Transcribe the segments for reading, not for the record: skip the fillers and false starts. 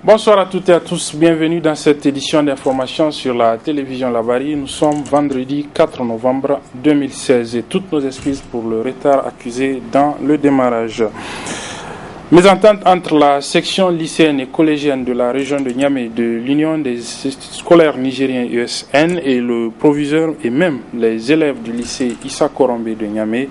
Bonsoir à toutes et à tous, bienvenue dans cette édition d'information sur la télévision Labari. Nous sommes vendredi 4 novembre 2016 et toutes nos excuses pour le retard accusé dans le démarrage. Mésentente entre la section lycéenne et collégienne de la région de Niamey de l'Union des scolaires nigériens USN et le proviseur et même les élèves du lycée Issa Korombe de Niamey.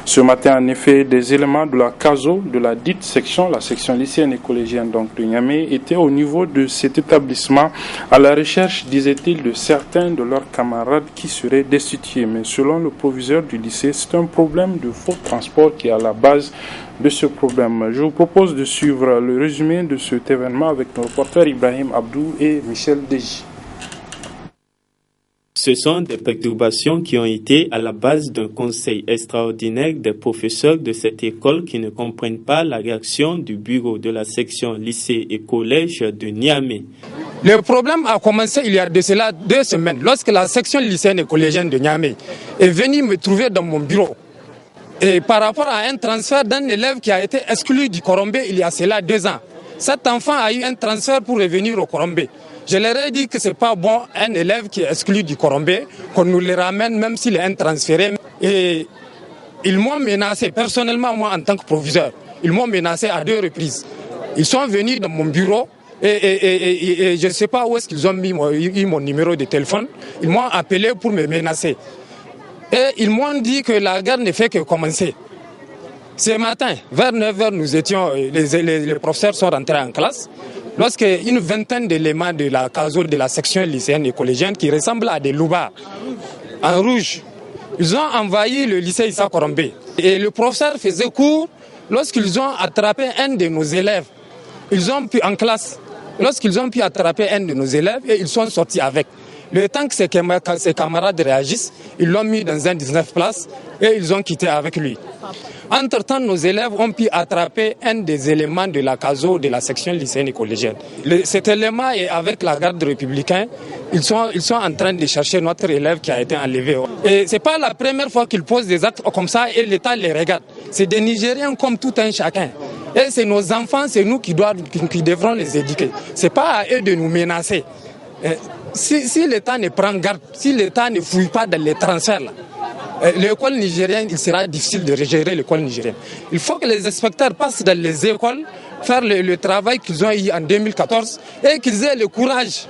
Ce matin, en effet, des éléments de la CASO, de la dite section, la section lycéenne et collégienne donc de Niamey, étaient au niveau de cet établissement à la recherche, disait-il, de certains de leurs camarades qui seraient destitués. Mais selon le proviseur du lycée, c'est un problème de faux transport qui est à la base de ce problème. Je vous propose de suivre le résumé de cet événement avec nos reporters Ibrahim Abdou et Michel Deji. Ce sont des perturbations qui ont été à la base d'un conseil extraordinaire des professeurs de cette école qui ne comprennent pas la réaction du bureau de la section lycée et collège de Niamey. Le problème a commencé il y a de cela 2 semaines, lorsque la section lycéenne et collégienne de Niamey est venue me trouver dans mon bureau. Et par rapport à un transfert d'un élève qui a été exclu du Korombe il y a cela 2 ans. Cet enfant a eu un transfert pour revenir au Korombe. Je leur ai dit que ce n'est pas bon, un élève qui est exclu du Korombe, qu'on nous le ramène même s'il est transféré. Et ils m'ont menacé, personnellement moi en tant que proviseur, ils m'ont menacé à 2 reprises. Ils sont venus dans mon bureau et je ne sais pas où est-ce qu'ils ont mis mon numéro de téléphone. Ils m'ont appelé pour me menacer. Et ils m'ont dit que la guerre ne fait que commencer. Ce matin, vers 9h, nous étions, les professeurs sont rentrés en classe. Lorsque une vingtaine d'éléments de la CASO de la section lycéenne et collégienne qui ressemblent à des loupards en rouge, ils ont envahi le lycée Issa Korombe. Et le professeur faisait cours lorsqu'ils ont attrapé un de nos élèves. Ils ont pu en classe. Lorsqu'ils ont pu attraper un de nos élèves et ils sont sortis avec. Le temps que ses camarades réagissent, ils l'ont mis dans un 19 places et ils ont quitté avec lui. Entre-temps, nos élèves ont pu attraper un des éléments de la CASO de la section lycéenne et collégienne. Cet élément est avec la garde républicaine. Ils sont en train de chercher notre élève qui a été enlevé. Et ce n'est pas la première fois qu'ils posent des actes comme ça et l'État les regarde. C'est des Nigériens comme tout un chacun. Et c'est nos enfants, c'est nous qui devrons les éduquer. Ce n'est pas à eux de nous menacer. Si l'État ne prend garde, si l'État ne fouille pas dans les transferts, l'école nigérienne, il sera difficile de gérer l'école nigérienne. Il faut que les inspecteurs passent dans les écoles, faire le travail qu'ils ont eu en 2014 et qu'ils aient le courage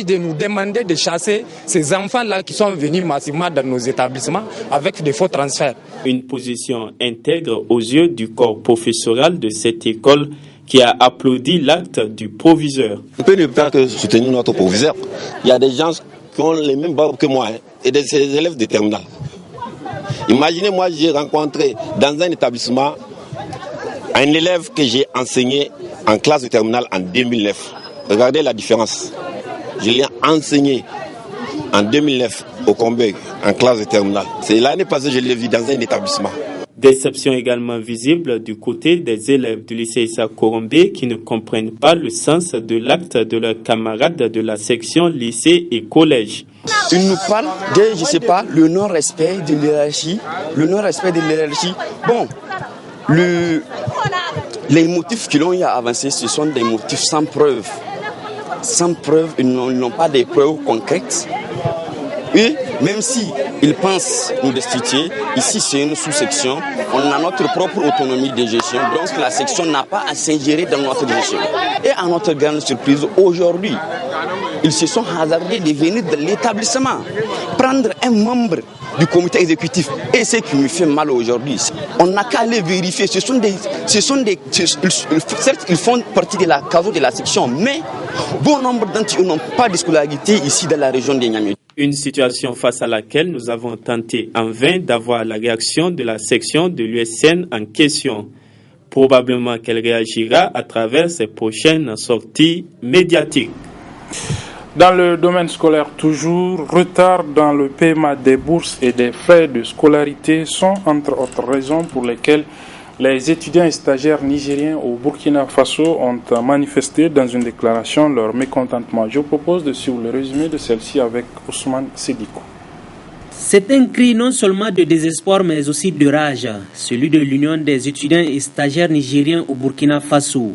de nous demander de chasser ces enfants-là qui sont venus massivement dans nos établissements avec des faux transferts. Une position intègre aux yeux du corps professoral de cette école qui a applaudi l'acte du proviseur. On peut ne pas que soutenir notre proviseur. Il y a des gens qui ont les mêmes barbes que moi et des élèves de terminale. Imaginez, moi j'ai rencontré dans un établissement un élève que j'ai enseigné en classe de terminale en 2009. Regardez la différence. Je l'ai enseigné en 2009 au Combé en classe de terminale. C'est l'année passée que je l'ai vu dans un établissement. Déception également visible du côté des élèves du lycée Issa Korombe qui ne comprennent pas le sens de l'acte de leurs camarades de la section lycée et collège. Ils nous parlent de, je ne sais pas, le non-respect de l'hierarchie. Bon, les motifs qu'ils ont eu à avancer, ce sont des motifs sans preuve. Sans preuve, ils n'ont pas de preuves concrètes. Et même si ils pensent nous destituer, ici c'est une sous-section, on a notre propre autonomie de gestion, donc la section n'a pas à s'ingérer dans notre gestion. Et à notre grande surprise, aujourd'hui, ils se sont hasardés de venir de l'établissement, prendre un membre du comité exécutif. Et ce qui me fait mal aujourd'hui, on n'a qu'à aller vérifier. Certes, ils font partie de la CASO de la section, mais bon nombre d'entre eux n'ont pas de scolarité ici dans la région de Niamey. Une situation face à laquelle nous avons tenté en vain d'avoir la réaction de la section de l'USN en question. Probablement qu'elle réagira à travers ses prochaines sorties médiatiques. Dans le domaine scolaire toujours, retard dans le paiement des bourses et des frais de scolarité sont entre autres raisons pour lesquelles les étudiants et stagiaires nigériens au Burkina Faso ont manifesté dans une déclaration leur mécontentement. Je vous propose de suivre le résumé de celle-ci avec Ousmane Sédiko. C'est un cri non seulement de désespoir mais aussi de rage, celui de l'Union des étudiants et stagiaires nigériens au Burkina Faso,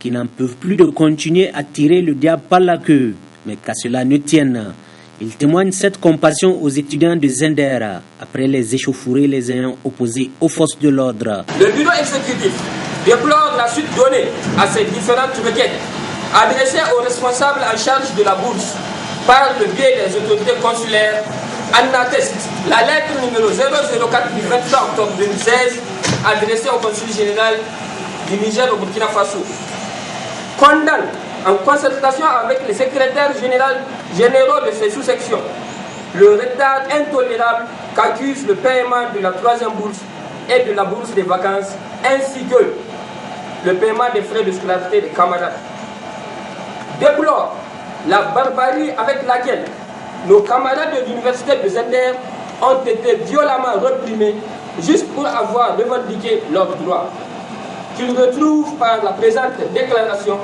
qui n'en peuvent plus de continuer à tirer le diable par la queue. Mais qu'à cela ne tienne, il témoigne cette compassion aux étudiants de Zender après les échauffourées les ayant opposés aux forces de l'ordre. Le bureau exécutif déplore la suite donnée à ces différentes requêtes adressées aux responsables en charge de la bourse par le biais des autorités consulaires. En atteste la lettre numéro 004 du 23 octobre 2016 adressée au consul général du Niger au Burkina Faso. Condamne en concertation avec les secrétaires généraux de ces sous-sections le retard intolérable qu'accuse le paiement de la 3e bourse et de la bourse des vacances, ainsi que le paiement des frais de scolarité des camarades. Déplore la barbarie avec laquelle nos camarades de l'université de Zender ont été violemment reprimés juste pour avoir revendiqué leurs droits. Qu'ils retrouvent par la présente déclaration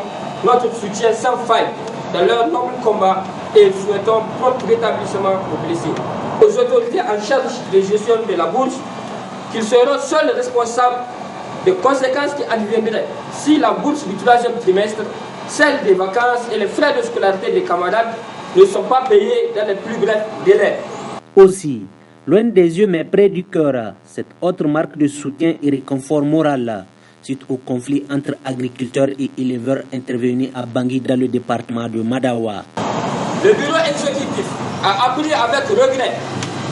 notre soutien sans faille dans leur noble combat et souhaitons prompt rétablissement aux blessés. Aux autorités en charge de gestion de la bourse, qu'ils seront seuls responsables des conséquences qui adviendraient si la bourse du 3e trimestre, celle des vacances et les frais de scolarité des camarades ne sont pas payés dans les plus brefs délais. Aussi, loin des yeux mais près du cœur, cette autre marque de soutien et réconfort moral suite au conflit entre agriculteurs et éleveurs intervenus à Bangui dans le département de Madawa. Le bureau exécutif a appris avec regret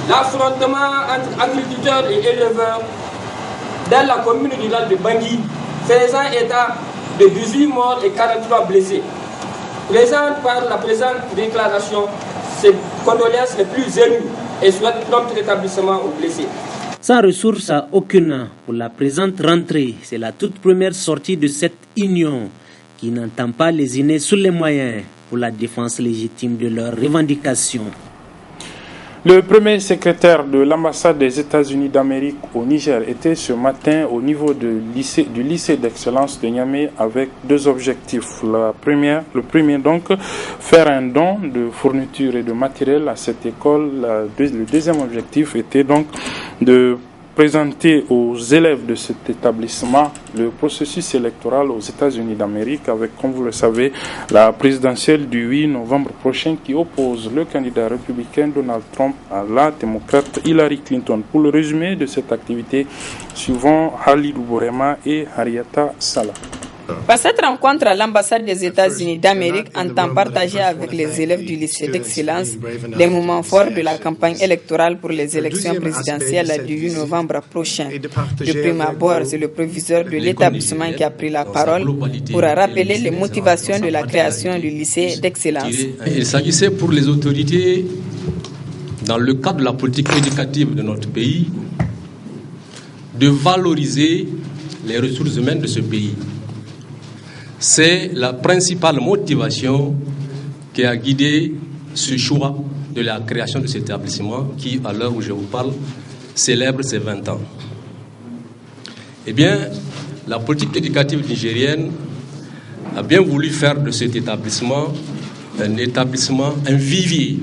l'affrontement entre agriculteurs et éleveurs dans la commune rurale de Bangui, faisant état de 18 morts et 43 blessés. Présente par la présente déclaration, ses condoléances les plus émues et souhaite prompt rétablissement aux blessés. Sans ressources aucune pour la présente rentrée, c'est la toute première sortie de cette union qui n'entend pas lésiner sous les moyens pour la défense légitime de leurs revendications. Le premier secrétaire de l'ambassade des États-Unis d'Amérique au Niger était ce matin au niveau du lycée d'excellence de Niamey avec 2 objectifs. Le premier donc, faire un don de fournitures et de matériel à cette école. Le deuxième objectif était donc de présenter aux élèves de cet établissement le processus électoral aux États-Unis d'Amérique avec, comme vous le savez, la présidentielle du 8 novembre prochain qui oppose le candidat républicain Donald Trump à la démocrate Hillary Clinton. Pour le résumé de cette activité, suivons Halidou Bourema et Harrieta Salah. Par cette rencontre, l'ambassade des États-Unis d'Amérique entend partager avec les élèves du lycée d'excellence les moments forts de la campagne électorale pour les élections présidentielles du 8 novembre prochain. De prime abord, c'est le proviseur de l'établissement qui a pris la parole pour rappeler les motivations de la création du lycée d'excellence. Il s'agissait pour les autorités, dans le cadre de la politique éducative de notre pays, de valoriser les ressources humaines de ce pays. C'est la principale motivation qui a guidé ce choix de la création de cet établissement qui, à l'heure où je vous parle, célèbre ses 20 ans. Eh bien, la politique éducative nigérienne a bien voulu faire de cet établissement un vivier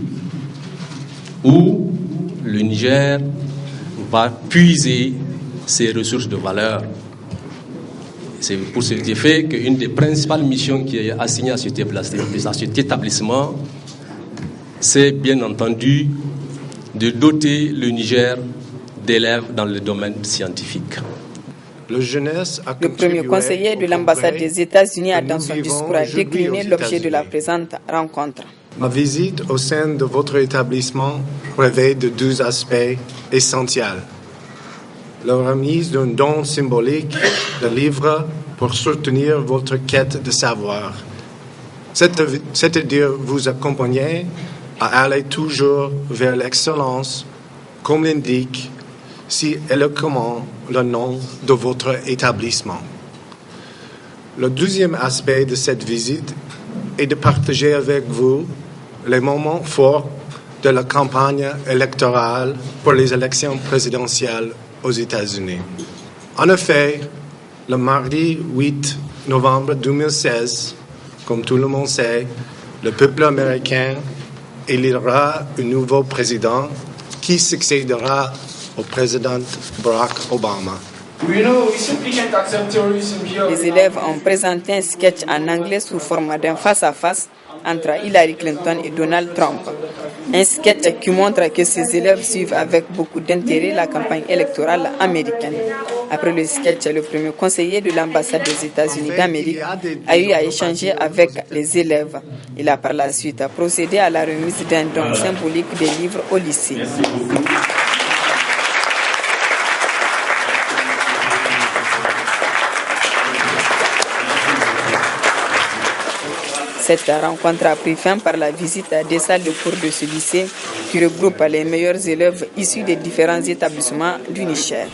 où le Niger va puiser ses ressources de valeur. C'est pour cet effet qu'une des principales missions qui est assignée à cet établissement, c'est bien entendu de doter le Niger d'élèves dans le domaine scientifique. Le premier conseiller de l'ambassade des États-Unis a dans son discours décliné l'objet de la présente rencontre. Ma visite au sein de votre établissement revêt de 2 aspects essentiels. La remise d'un don symbolique de livres pour soutenir votre quête de savoir, c'est-à-dire vous accompagner à aller toujours vers l'excellence, comme l'indique si éloquemment le nom de votre établissement. Le deuxième aspect de cette visite est de partager avec vous les moments forts de la campagne électorale pour les élections présidentielles aux États-Unis. En effet, le mardi 8 novembre 2016, comme tout le monde sait, le peuple américain élira un nouveau président qui succédera au président Barack Obama. Les élèves ont présenté un sketch en anglais sous forme d'un face-à-face entre Hillary Clinton et Donald Trump. Un sketch qui montre que ces élèves suivent avec beaucoup d'intérêt la campagne électorale américaine. Après le sketch, le premier conseiller de l'ambassade des États-Unis d'Amérique a eu à échanger avec les élèves. Il a par la suite procédé à la remise d'un don symbolique des livres au lycée. Cette rencontre a pris fin par la visite des salles de cours de ce lycée qui regroupe les meilleurs élèves issus des différents établissements du Niger.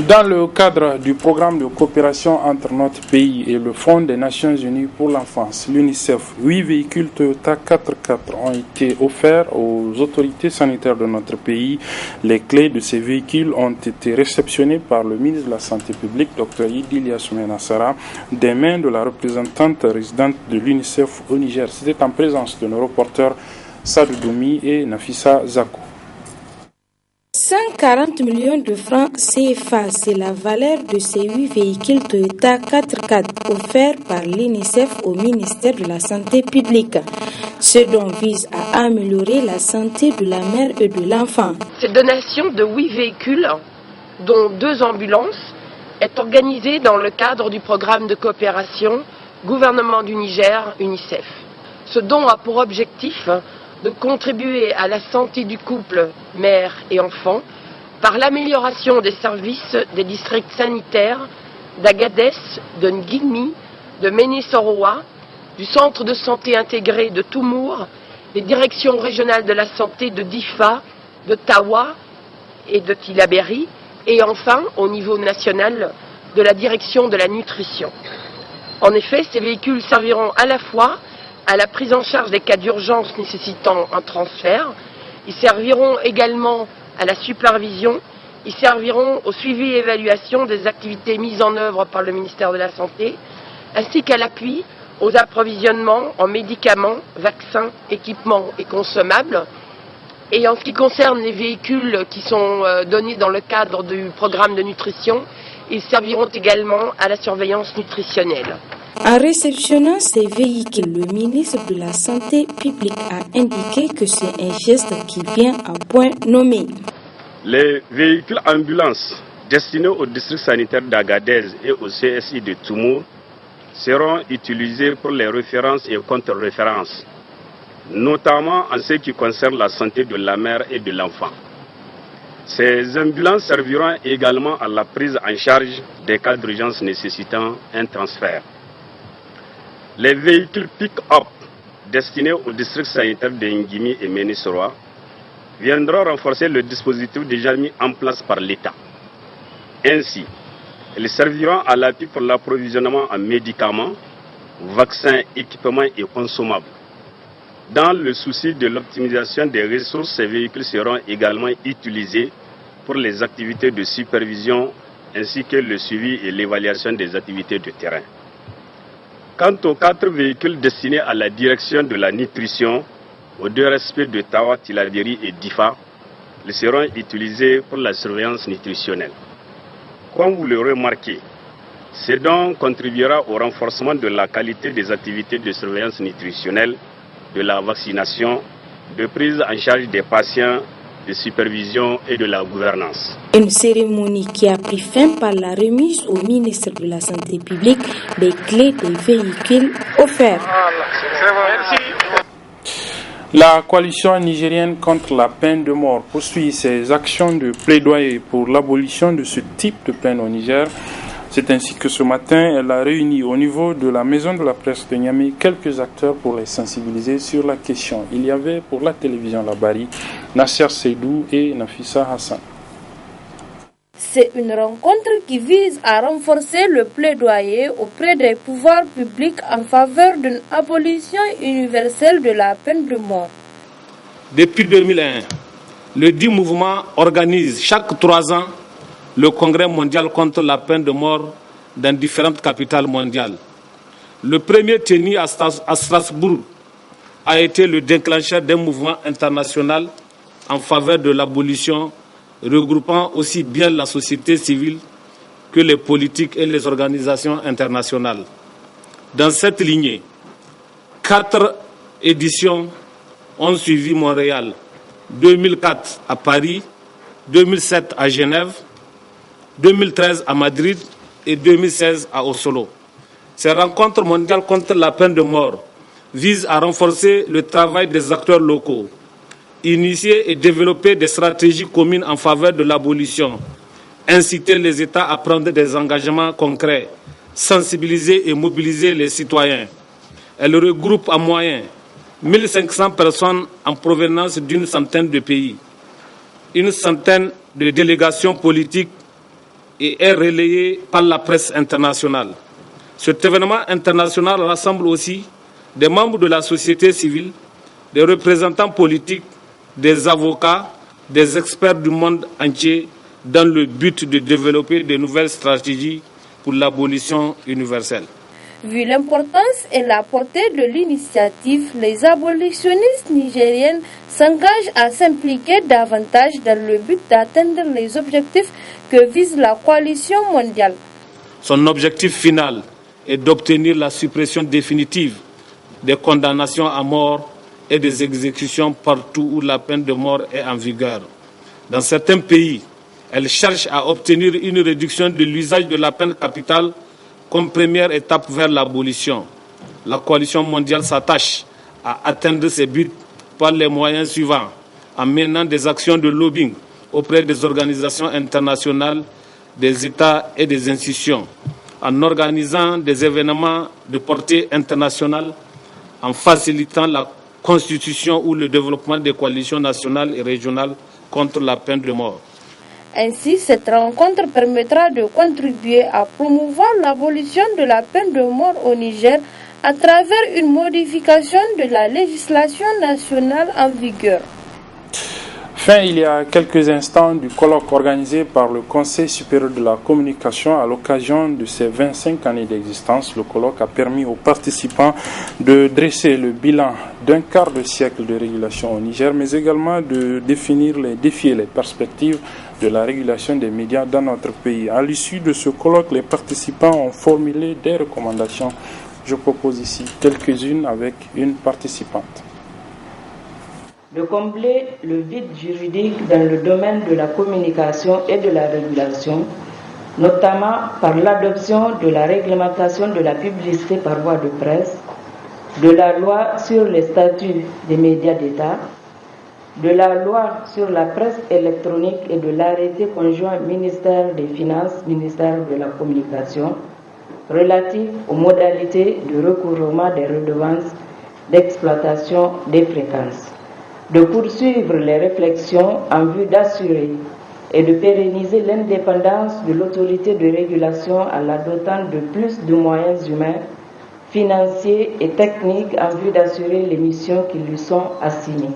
Dans le cadre du programme de coopération entre notre pays et le Fonds des Nations Unies pour l'enfance, l'UNICEF, 8 véhicules Toyota 4x4 ont été offerts aux autorités sanitaires de notre pays. Les clés de ces véhicules ont été réceptionnées par le ministre de la Santé publique, Dr Idilia Soumenassara, des mains de la représentante résidente de l'UNICEF au Niger. C'était en présence de nos reporters Sadou Doumi et Nafissa Zakou. 140 millions de francs CFA, c'est la valeur de ces 8 véhicules Toyota 4x4 offerts par l'UNICEF au ministère de la Santé publique. Ce don vise à améliorer la santé de la mère et de l'enfant. Cette donation de 8 véhicules, dont 2 ambulances, est organisée dans le cadre du programme de coopération gouvernement du Niger, UNICEF. Ce don a pour objectif de contribuer à la santé du couple mère et enfant par l'amélioration des services des districts sanitaires d'Agadez, de Ngigmi, de Méné-Soroa, du centre de santé intégré de Toumour, des directions régionales de la santé de Difa, de Tawa et de Tilaberi, et enfin au niveau national de la direction de la nutrition. En effet, ces véhicules serviront à la fois à la prise en charge des cas d'urgence nécessitant un transfert. Ils serviront également à la supervision. Ils serviront au suivi et évaluation des activités mises en œuvre par le ministère de la Santé, ainsi qu'à l'appui aux approvisionnements en médicaments, vaccins, équipements et consommables. Et en ce qui concerne les véhicules qui sont donnés dans le cadre du programme de nutrition, ils serviront également à la surveillance nutritionnelle. En réceptionnant ces véhicules, le ministre de la Santé publique a indiqué que c'est un geste qui vient à point nommé. Les véhicules ambulances destinés au district sanitaire d'Agadez et au CSI de Toumour seront utilisés pour les références et contre-références, notamment en ce qui concerne la santé de la mère et de l'enfant. Ces ambulances serviront également à la prise en charge des cas d'urgence nécessitant un transfert. Les véhicules pick-up destinés au district sanitaire de Ngimi et Méné-Soroa viendront renforcer le dispositif déjà mis en place par l'État. Ainsi, ils serviront à l'appui pour l'approvisionnement en médicaments, vaccins, équipements et consommables. Dans le souci de l'optimisation des ressources, ces véhicules seront également utilisés pour les activités de supervision ainsi que le suivi et l'évaluation des activités de terrain. Quant aux 4 véhicules destinés à la direction de la nutrition, aux 2 respects de Tawa, Tilaberi et Difa, ils seront utilisés pour la surveillance nutritionnelle. Comme vous le remarquez, ce don contribuera au renforcement de la qualité des activités de surveillance nutritionnelle, de la vaccination, de prise en charge des patients, de supervision et de la gouvernance. Une cérémonie qui a pris fin par la remise au ministre de la Santé publique des clés des véhicules offerts. La coalition nigérienne contre la peine de mort poursuit ses actions de plaidoyer pour l'abolition de ce type de peine au Niger. C'est ainsi que ce matin, elle a réuni au niveau de la maison de la presse de Niamey quelques acteurs pour les sensibiliser sur la question. Il y avait pour la télévision Labari, Nasser Seydou et Nafissa Hassan. C'est une rencontre qui vise à renforcer le plaidoyer auprès des pouvoirs publics en faveur d'une abolition universelle de la peine de mort. Depuis 2001, le dit mouvement organise chaque 3 ans le congrès mondial contre la peine de mort dans différentes capitales mondiales. Le premier tenu à Strasbourg a été le déclencheur d'un mouvement international en faveur de l'abolition regroupant aussi bien la société civile que les politiques et les organisations internationales. Dans cette lignée, 4 éditions ont suivi Montréal, 2004 à Paris, 2007 à Genève, 2013 à Madrid et 2016 à Oslo. Ces rencontres mondiales contre la peine de mort visent à renforcer le travail des acteurs locaux, initier et développer des stratégies communes en faveur de l'abolition, inciter les États à prendre des engagements concrets, sensibiliser et mobiliser les citoyens. Elle regroupe en moyenne 1500 personnes en provenance d'une centaine de pays, une centaine de délégations politiques et est relayée par la presse internationale. Cet événement international rassemble aussi des membres de la société civile, des représentants politiques, des avocats, des experts du monde entier dans le but de développer de nouvelles stratégies pour l'abolition universelle. Vu l'importance et la portée de l'initiative, les abolitionnistes nigériennes s'engagent à s'impliquer davantage dans le but d'atteindre les objectifs que vise la coalition mondiale. Son objectif final est d'obtenir la suppression définitive des condamnations à mort et des exécutions partout où la peine de mort est en vigueur. Dans certains pays, elle cherche à obtenir une réduction de l'usage de la peine capitale comme première étape vers l'abolition. La coalition mondiale s'attache à atteindre ces buts par les moyens suivants, en menant des actions de lobbying auprès des organisations internationales, des États et des institutions, en organisant des événements de portée internationale, en facilitant la constitution ou le développement des coalitions nationales et régionales contre la peine de mort. Ainsi, cette rencontre permettra de contribuer à promouvoir l'abolition de la peine de mort au Niger à travers une modification de la législation nationale en vigueur. Fin il y a quelques instants du colloque organisé par le Conseil supérieur de la communication à l'occasion de ses 25 années d'existence. Le colloque a permis aux participants de dresser le bilan d'un quart de siècle de régulation au Niger, mais également de définir les défis et les perspectives de la régulation des médias dans notre pays. À l'issue de ce colloque, les participants ont formulé des recommandations. Je propose ici quelques-unes avec une participante. De combler le vide juridique dans le domaine de la communication et de la régulation, notamment par l'adoption de la réglementation de la publicité par voie de presse, de la loi sur les statuts des médias d'État, de la loi sur la presse électronique et de l'arrêté conjoint ministère des Finances, ministère de la Communication, relatif aux modalités de recouvrement des redevances d'exploitation des fréquences. De poursuivre les réflexions en vue d'assurer et de pérenniser l'indépendance de l'autorité de régulation en la dotant de plus de moyens humains, financiers et techniques en vue d'assurer les missions qui lui sont assignées.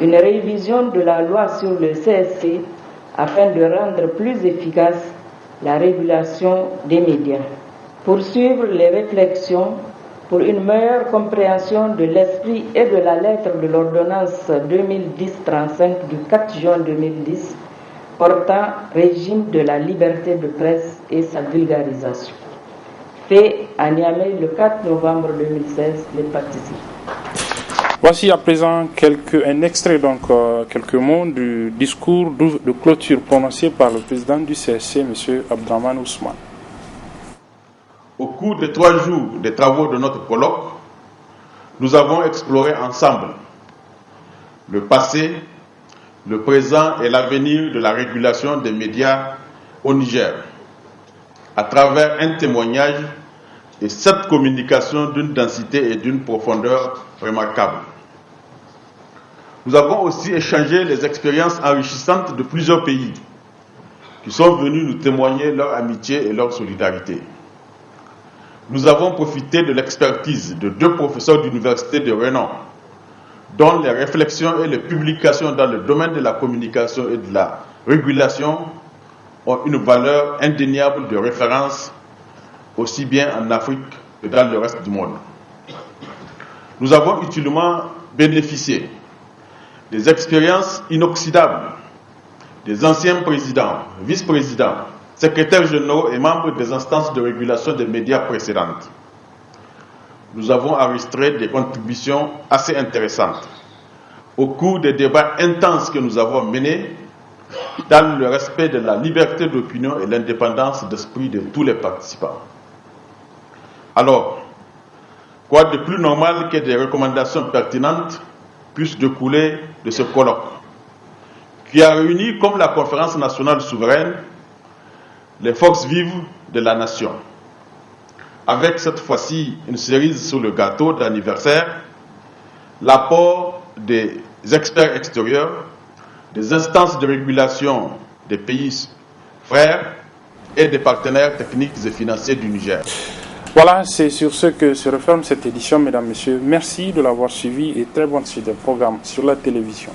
Une révision de la loi sur le CSC afin de rendre plus efficace la régulation des médias. Poursuivre les réflexions pour une meilleure compréhension de l'esprit et de la lettre de l'ordonnance 2010-35 du 4 juin 2010 portant régime de la liberté de presse et sa vulgarisation. Fait à Niamey le 4 novembre 2016, les participants. Voici à présent un extrait, quelques mots du discours de clôture prononcé par le président du CSC, M. Abdraman Ousmane. Au cours des 3 jours des travaux de notre colloque, nous avons exploré ensemble le passé, le présent et l'avenir de la régulation des médias au Niger, à travers un témoignage et 7 communications d'une densité et d'une profondeur remarquables. Nous avons aussi échangé les expériences enrichissantes de plusieurs pays qui sont venus nous témoigner leur amitié et leur solidarité. Nous avons profité de l'expertise de 2 professeurs d'université de renom, dont les réflexions et les publications dans le domaine de la communication et de la régulation ont une valeur indéniable de référence, aussi bien en Afrique que dans le reste du monde. Nous avons utilement bénéficié des expériences inoxydables des anciens présidents, vice-présidents, secrétaires généraux et membres des instances de régulation des médias précédentes. Nous avons enregistré des contributions assez intéressantes au cours des débats intenses que nous avons menés dans le respect de la liberté d'opinion et l'indépendance d'esprit de tous les participants. Alors, quoi de plus normal que des recommandations pertinentes puissent découler de ce colloque qui a réuni, comme la conférence nationale souveraine, les forces vives de la nation, avec cette fois-ci une cerise sur le gâteau d'anniversaire, l'apport des experts extérieurs, des instances de régulation des pays frères et des partenaires techniques et financiers du Niger. Voilà, c'est sur ce que se referme cette édition, mesdames, messieurs. Merci de l'avoir suivi et très bonne suite de programme sur la télévision.